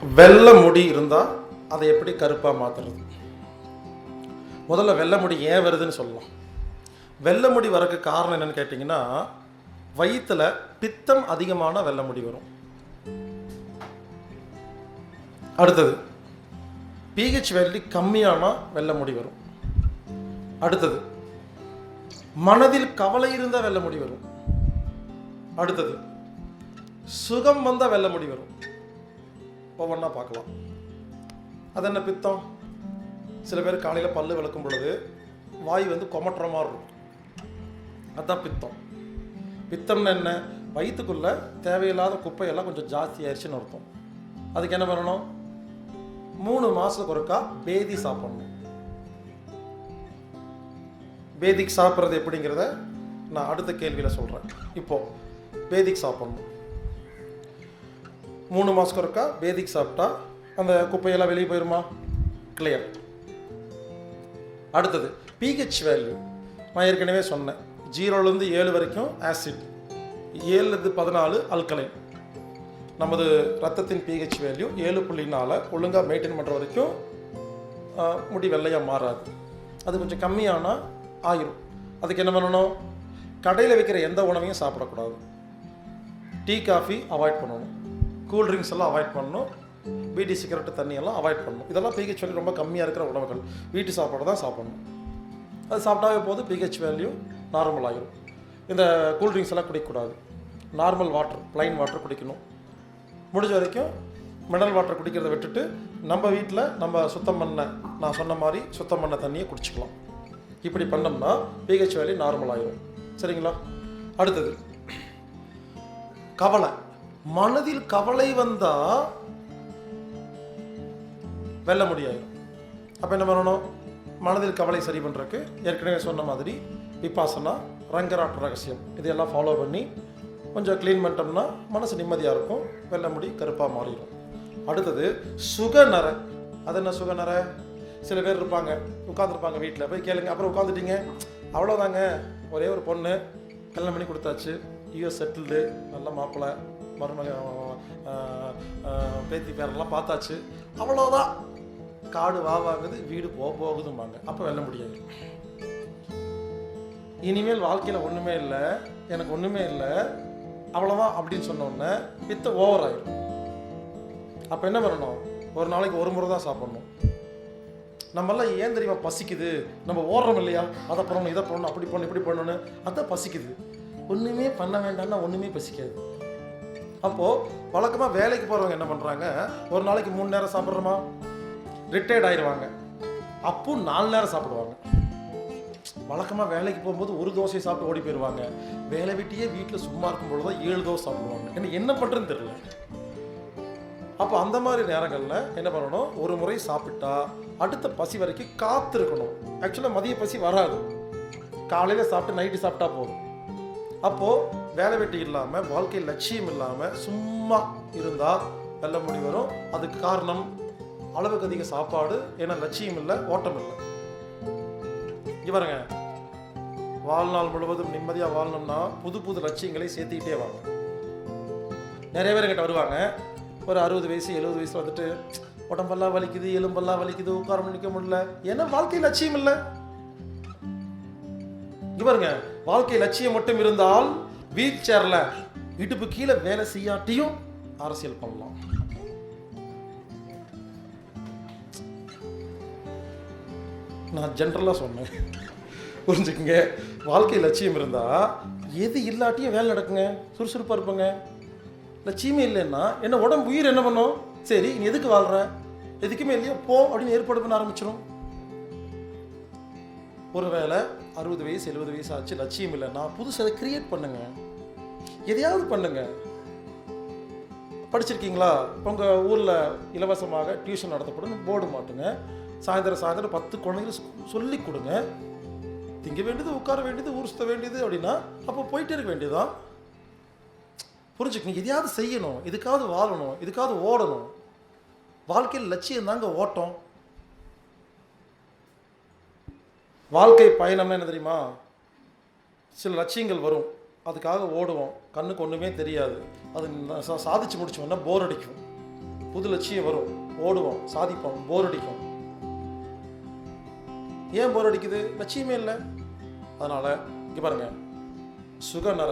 வெள்ளை முடி இருந்தால் அதை எப்படி கருப்பாக மாற்றுறது? முதல்ல வெள்ளை முடி ஏன் வருதுன்னு சொல்லலாம். வெள்ளை முடி வரக்கு காரணம் என்னன்னு கேட்டிங்கன்னா, வயிற்றில் பித்தம் அதிகமான வெள்ளை முடி வரும். அடுத்தது pH வேல்யூ கம்மியான வெள்ளை முடி வரும். அடுத்தது மனதில் கவலை இருந்த வெள்ளை முடி வரும். அடுத்தது சுகம் வந்த வெள்ளை முடி வரும். ஒவ்வொன்றா பார்க்கலாம். அது என்ன பித்தம்? சில பேர் காலையில் பல்லு விளக்கும் பொழுது வாய் கொமட்டுற மாதிரி இருக்கும். அதுதான் பித்தம். பித்தம்னு என்ன? வயிற்றுக்குள்ளே தேவையில்லாத குப்பையெல்லாம் கொஞ்சம் ஜாஸ்தி ஆயிடுச்சுன்னு அர்த்தம். அதுக்கு என்ன பண்ணணும்? 3 மாதத்துக்கு ஒருக்கா பேதி சாப்பிடணும். பேதிக்கு சாப்பிட்றது எப்படிங்கிறத நான் அடுத்த கேள்வியில் சொல்கிறேன். இப்போது பேதிக்கு சாப்பிடணும். 3 மாதத்துக்கு ஒருக்கா பேதிக்கு சாப்பிட்டா அந்த குப்பையெல்லாம் வெளியே போயிடுமா? கிளியர். அடுத்தது pH வேல்யூ. நான் ஏற்கனவே சொன்னேன், 0லேருந்து 7 வரைக்கும் ஆசிட், 7லேருந்து 14 அல்கலைன். நமது ரத்தத்தின் pH வேல்யூ 7.4 ஒழுங்காக மெயின்டைன் பண்ணுற வரைக்கும் முடி வெள்ளையாக மாறாது. அது கொஞ்சம் கம்மியானால் ஆயிரும். அதுக்கு என்ன பண்ணணும்? கடையில் வைக்கிற எந்த உணவையும் சாப்பிடக்கூடாது. டீ காஃபி அவாய்ட் பண்ணணும். கூல் ட்ரிங்க்ஸ் எல்லாம் அவாய்ட் பண்ணணும். பீடி சிகரெட்டு தண்ணியெல்லாம் அவாய்ட் பண்ணணும். இதெல்லாம் pH வேல்யூ ரொம்ப கம்மியாக இருக்கிற உணவுகள். வீட்டு சாப்பாடு தான் சாப்பிடணும். அது சாப்பிட்டாவே போது pH வேல்யூ நார்மல் ஆகிடும். இந்த கூல் ட்ரிங்க்ஸ் எல்லாம் குடிக்கக்கூடாது. நார்மல் வாட்டர், ப்ளைன் வாட்டர் குடிக்கணும். முடிஞ்ச வரைக்கும் மினரல் வாட்டர் குடிக்கிறத விட்டுட்டு நம்ம வீட்டில் நம்ம சுத்தம் பண்ண, நான் சொன்ன மாதிரி சுத்தம் பண்ண தண்ணியை குடிச்சிக்கலாம். இப்படி பண்ணோம்னா pH வேல்யூ நார்மல் ஆகிடும். சரிங்களா? அடுத்தது கவலை. மனதில் கவலை வந்தால் வெல்ல முடியாயிடும். அப்போ என்ன பண்ணணும்? மனதில் கவலை சரி பண்ணுறதுக்கு ஏற்கனவே சொன்ன மாதிரி விபாசனா, ரங்கராட்ட ரகசியம் இதையெல்லாம் ஃபாலோ பண்ணி கொஞ்சம் க்ளீன் பண்ணிட்டோம்னா மனசு நிம்மதியாக இருக்கும். வெள்ளை முடி கருப்பாக மாறிடும். அடுத்தது சுகநரை. அது என்ன சுகநரை? சில பேர் இருப்பாங்க, உட்காந்துருப்பாங்க வீட்டில், போய் கேளுங்க. அப்புறம் உட்காந்துட்டீங்க, அவ்வளோதாங்க, ஒரே ஒரு பொண்ணு கல்யாணம் பண்ணி கொடுத்தாச்சு, யூஎஸ் செட்டில்டு, நல்ல மாப்பிள்ளை, மருமக, பேத்தி பேரெல்லாம் பார்த்தாச்சு, அவ்வளோதான், காடு வாங்குது, வீடு போகுதும்பாங்க. அப்போ வெல்ல முடியாது. இனிமேல் வாழ்க்கையில் ஒன்றுமே இல்லை, எனக்கு ஒன்றுமே இல்லை, அவ்வளோதான் அப்படின்னு சொன்னோடனே பித்த ஓவர் ஆகிடும். அப்போ என்ன பண்ணணும்? ஒரு நாளைக்கு ஒரு முறை தான் சாப்பிட்ணும். நம்மளாம் ஏன் தெரியுமா பசிக்குது? நம்ம ஓடுறோம் இல்லையா, அதை பண்ணணும், இதை பண்ணணும், அப்படி பண்ணணும், இப்படி பண்ணணும், அதான் பசிக்குது. ஒன்றுமே பண்ண வேண்டாம்னா ஒன்றுமே பசிக்காது. அப்போது வழக்கமாக வேலைக்கு போகிறவங்க என்ன பண்ணுறாங்க? ஒரு நாளைக்கு 3 நேரம் சாப்பிட்றோமா? ரிட்டையர்ட் ஆயிடுவாங்க. அப்போ 4 நேரம் சாப்பிடுவாங்க. வழக்கமாக வேலைக்கு போகும்போது ஒரு தோசையை சாப்பிட்டு ஓடி போயிடுவாங்க. வேலை விட்டியே வீட்டில் சும்மா இருக்கும்பொழுது தான் 7 தோசை சாப்பிடுவாங்க. எனக்கு என்ன பண்ணுறதுன்னு தெரியல. அப்போ அந்த மாதிரி நேரங்களில் என்ன பண்ணணும்? ஒரு முறை சாப்பிட்டா அடுத்த பசி வரைக்கும் காத்திருக்கணும். ஆக்சுவலாக மதிய பசி வராது. காலையில் சாப்பிட்டு நைட்டு சாப்பிட்டா போதும். அப்போது வேலை வெட்டி இல்லாமல், வாழ்க்கை லட்சியம் இல்லாமல் சும்மா இருந்தால் வெள்ளை முடி வரும். அதுக்கு காரணம் அளவுக்கு அதிக சாப்பாடு. ஏன்னா லட்சியம் இல்லை, ஓட்டம் இல்லை. இவருங்க வாழ்நாள் முழுவதும் நிம்மதியாக வாழணும்னா புது புது லட்சியங்களை சேர்த்துக்கிட்டே வாங்க. நிறைய பேர் என்கிட்ட வருவாங்க, ஒரு 60 வயசு 70 வயசுல வந்துட்டு உடம்பெல்லாம் வலிக்குது, எலும்பெல்லாம் வலிக்குது, உட்கார நிற்க முடியல. ஏன்னா வாழ்க்கை லட்சியம் இல்லை. இவருங்க வாழ்க்கை லட்சியம் மட்டும் இருந்தால் வீல் சேர்ல இடுப்பு கீழே வேலை செய்யாட்டியும் அரசியல் பண்ணலாம். நான் ஜென்ரலாக சொன்னேன், புரிஞ்சுக்குங்க. வாழ்க்கை லட்சியம் இருந்தால் எது இல்லாட்டியும் வேலை நடக்குங்க, சுறுசுறுப்பாக இருப்பேங்க. லட்சியமே இல்லைன்னா என்ன உடம்பு உயிர் என்ன பண்ணும்? சரி, நீ எதுக்கு வாழ்கிற? எதுக்குமே இல்லையா, போ அப்படின்னு ஏற்பாடு பண்ண ஆரம்பிச்சிடும். ஒருவேளை 60 வயசு 70 வயசு ஆச்சு, லட்சியம் இல்லைன்னா புதுசாக கிரியேட் பண்ணுங்க, எதையாவது பண்ணுங்க. படிச்சிருக்கீங்களா? உங்கள் ஊரில் இலவசமாக டியூஷன் நடத்தப்படும், போர்டு மாட்டுங்க. சாயந்தரம் 10 குழந்தைங்களுக்கு சொல்லி கொடுங்க. திங்க வேண்டியது, உட்கார வேண்டியது, ஊர் சுத்த வேண்டியது அப்படின்னா அப்போ போயிட்டே இருக்க வேண்டியதுதான். புரிஞ்சுக்கணும், எதையாவது செய்யணும், இதுக்காவது வாழணும், இதுக்காவது ஓடணும். வாழ்க்கையில் லட்சியம் தாங்க ஓட்டம். வாழ்க்கை பயணம்னா என்ன தெரியுமா? சில லட்சியங்கள் வரும், அதுக்காக ஓடுவோம், கண்ணுக்கு ஒன்றுமே தெரியாது, அது சாதிச்சு முடிச்சோன்னா போர் அடிக்கும். புது லட்சியம் வரும், ஓடுவோம், சாதிப்போம், போர் அடிக்கும். ஏன் போர் அடிக்குது? லட்சியமே இல்லை. அதனால் இங்கே பாருங்கள், சுகநர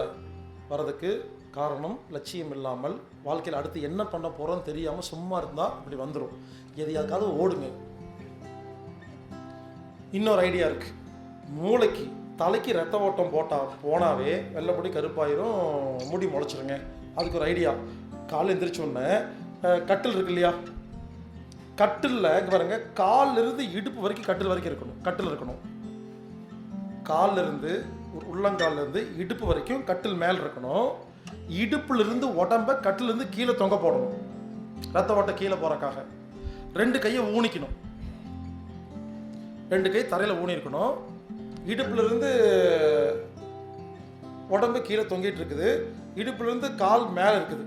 வர்றதுக்கு காரணம் லட்சியம் இல்லாமல் வாழ்க்கையில் அடுத்து என்ன பண்ண போகிறோன்னு தெரியாமல் சும்மா இருந்தால் இப்படி வந்துடும். எதையாவது ஓடுங்க. இன்னொரு ஐடியா இருக்குது. மூளைக்கு தலைக்கு ரத்த ஓட்டம் போனாவே வெள்ளைப்பொடி கருப்பாயிரும், முடி முளைச்சிருங்க. அதுக்கு ஒரு ஐடியா. காலையில் எந்திரிச்சோடனே கட்டில் இருக்கு இல்லையா, கட்டிலில் இங்கே பாருங்க, காலில் இருந்து இடுப்பு வரைக்கும் கட்டில் வரைக்கும் இருக்கணும். கட்டில் இருக்கணும். காலில் இருந்து உள்ளங்காலில் இருந்து இடுப்பு வரைக்கும் கட்டில் மேல் இருக்கணும். இடுப்புலேருந்து உடம்பை கட்டிலிருந்து கீழே தொங்க போடணும், ரத்த ஓட்டம் கீழே போகிறக்காக. 2 கையை ஊனிக்கணும். 2 கை தரையில் ஊனி இருக்கணும். இடுப்புலேருந்து உடம்பு கீழே தொங்கிட்டு இருக்குது, இடுப்புலேருந்து கால் மேலே இருக்குது.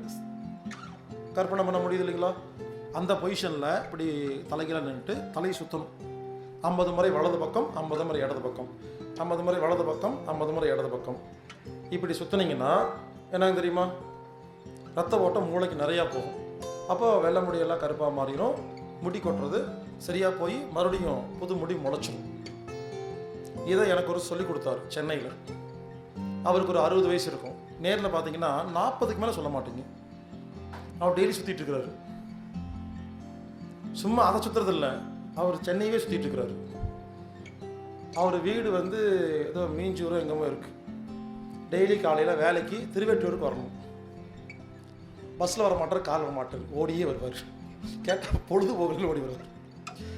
கற்பனை பண்ண முடியுது இல்லைங்களா? அந்த பொசிஷனில் இப்படி தலைகீழ நின்றுட்டு தலையை சுற்றணும். 50 முறை வலது பக்கம், 50 முறை இடது பக்கம், 50 முறை வலது பக்கம், 50 முறை இடது பக்கம். இப்படி சுற்றினீங்கன்னா என்னங்க தெரியுமா? ரத்த ஓட்டம் மூளைக்கு நிறையா போகும். அப்போ வெள்ளை முடியெல்லாம் கருப்பாக மாறிடும், முடி கொட்டுறது சரியாக போய் மறுபடியும் புது முடி முளைச்சிடும். இதை எனக்கு ஒரு சொல்லி கொடுத்தாரு சென்னையில். அவருக்கு ஒரு 60 வயசு இருக்கும். நேரில் பார்த்தீங்கன்னா 40க்கு மேலே சொல்ல மாட்டீங்க. அவர் டெய்லி சுற்றிட்டு இருக்கிறாரு. சும்மா அதை சுற்றுறது இல்லை, அவர் சென்னையவே சுற்றிட்டு இருக்கிறாரு. அவர் வீடு வந்து ஏதோ மீஞ்சூரோ எங்கேமோ இருக்குது. டெய்லி காலையில் வேலைக்கு திருவெட்டூருக்கு வரணும். பஸ்ஸில் வர மாட்டார், கால் வர மாட்டார், ஓடியே வருவார். கேட்டால் பொழுது போகல ஓடி வருவார்.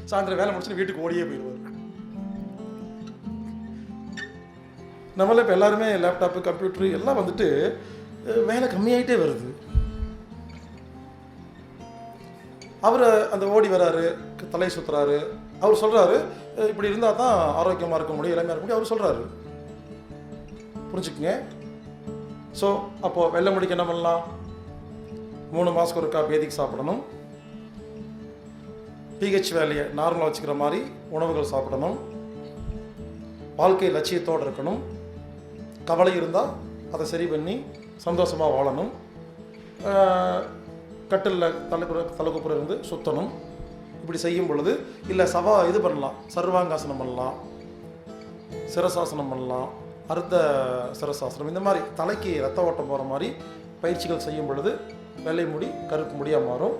சாயந்தரம் வேலை முடிச்சுட்டு வீட்டுக்கு ஓடியே போயிடுவார். நம்மள இப்போ எல்லாருமே லேப்டாப்பு, கம்ப்யூட்டரு எல்லாம் வந்துட்டு வேலை கம்மியாகிட்டே வருது. அவர் அந்த ஓடி வராரு, தலை சுற்றுறாரு. அவர் சொல்கிறாரு, இப்படி இருந்தால் தான் ஆரோக்கியமாக இருக்க முடியும், இளமையாக இருக்க முடியும் அவர் சொல்கிறாரு. புரிஞ்சுக்குங்க. ஸோ அப்போது வெள்ளை முடிக்கு என்ன பண்ணலாம்? 3 மாதத்துக்கு ஒருக்கா பேதிக்கு சாப்பிடணும். பிஹெச் வேலையை நார்மலாக வச்சுக்கிற மாதிரி உணவுகள் சாப்பிடணும். வாழ்க்கை லட்சியத்தோடு இருக்கணும். கவலை இருந்தால் அதை சரி பண்ணி சந்தோஷமாக வாழணும். கட்டிலில் தலைக்குப்புறம் இருந்து சுற்றணும். இப்படி செய்யும் பொழுது இல்லை இது பண்ணலாம், சர்வாங்காசனம் பண்ணலாம், சிரசாசனம் பண்ணலாம், அர்த்த சிரசாசனம், இந்த மாதிரி தலைக்கு ரத்த ஓட்டம் போகிற மாதிரி பயிற்சிகள் செய்யும் பொழுது வெள்ளை முடி கருப்பு முடியாக மாறும்.